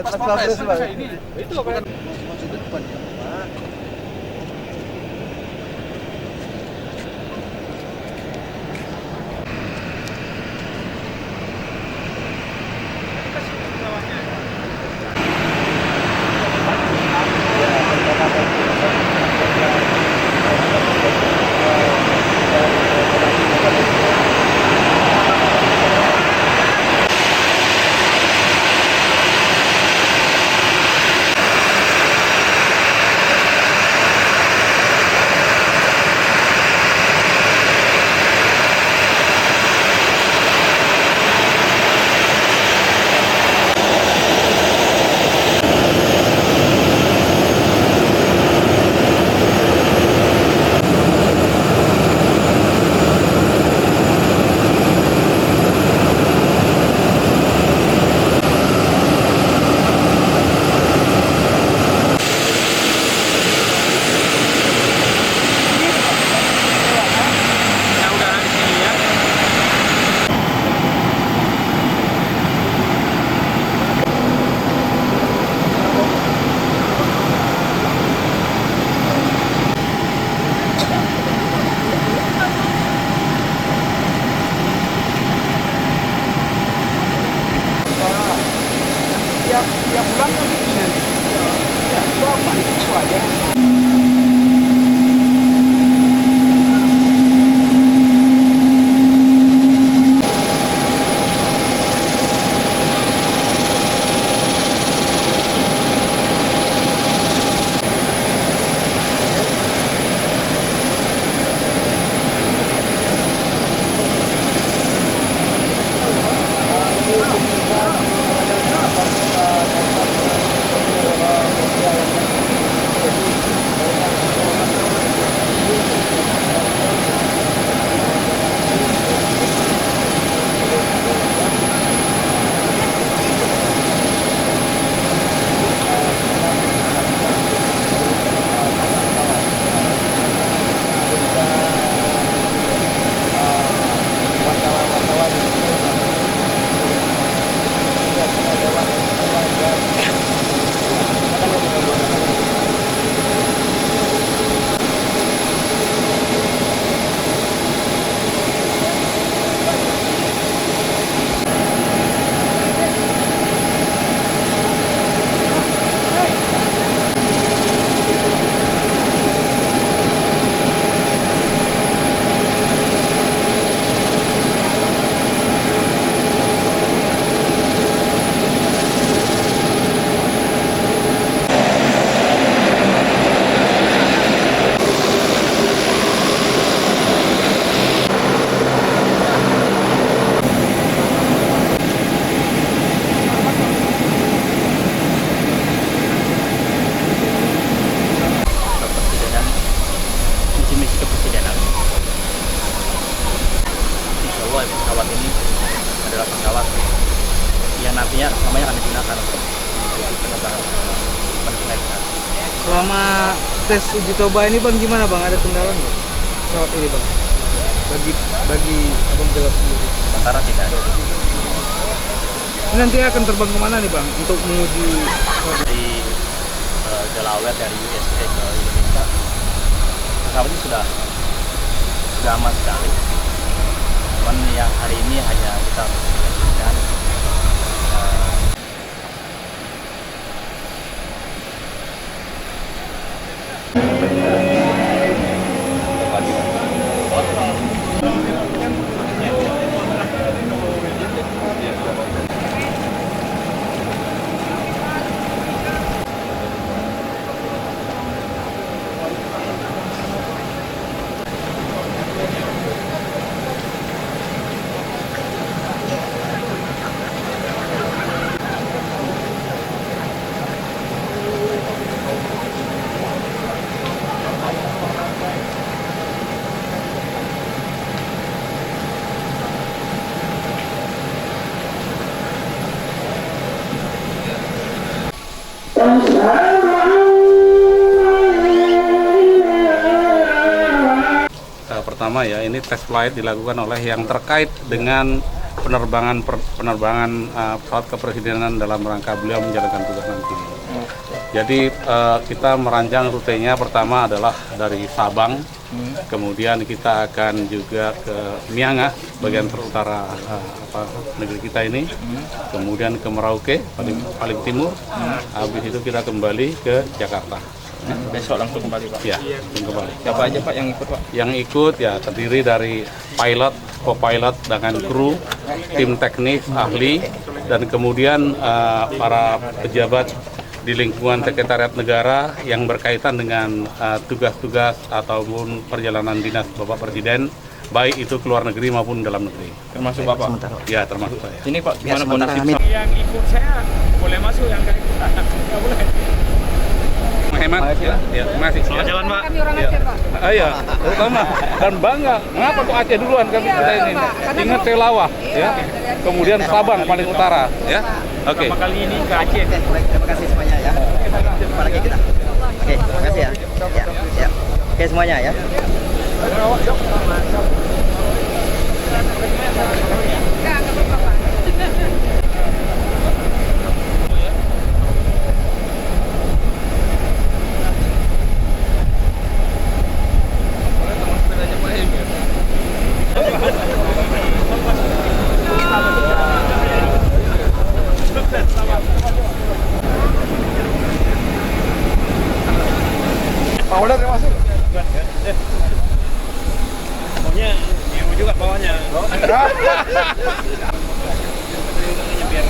pas pampres. Ini itu apa? Maksudnya depan ya, Pak. Tiap bulan kan gitu nanti. Ya, itu apa? Itu aja. Pesawat ini adalah pesawat yang nantinya namanya akan digunakan untuk penerbangan. Selama tes uji coba ini Bang, gimana Bang? Ada kendala nggak pesawat ini Bang? Bagi Abang pilot sendiri. Sementara tidak ada. Ini nanti akan terbang kemana nih Bang untuk menuju Dari Delaware dari USA ke Indonesia. Pesawat ini sudah aman sekali. Cuman yang hari ini hanya kita menyaksikan Pertama ya, ini tes flight dilakukan oleh yang terkait dengan penerbangan pesawat kepresidenan dalam rangka beliau menjalankan tugas nanti. Jadi kita merancang rutenya pertama adalah dari Sabang, kemudian kita akan juga ke Miangas, bagian terutara negeri kita ini, kemudian ke Merauke, paling timur, habis itu kita kembali ke Jakarta. Besok langsung kembali Pak? Ya, langsung kembali. Siapa aja Pak yang ikut Pak? Yang ikut ya terdiri dari pilot, co-pilot dengan kru, tim teknis, ahli, dan kemudian para pejabat di lingkungan sekretariat negara yang berkaitan dengan tugas-tugas ataupun perjalanan dinas Bapak Presiden, baik itu ke luar negeri maupun dalam negeri. Termasuk Bapak? Ya, termasuk saya. Ini Pak, gimana kondisi? Yang ikut saya boleh masuk, yang nggak ikut nggak boleh. Menghemat, ya, masih. Selamat jalan Pak. Kami orang Aceh, Pak. Iya, terutama dan bangga. Mengapa kok Aceh duluan kan kita ini? Ingat Telawah, ya. Kemudian Sabang paling utara, ya. Oke. Pertama kali ini ke Aceh. Baik, terima kasih semuanya ya. Jumpa lagi kita. Oke, terima kasih ya. Ya. Oke semuanya ya. Pak Ular yang masuk. Maunya juga bawahnya. Biar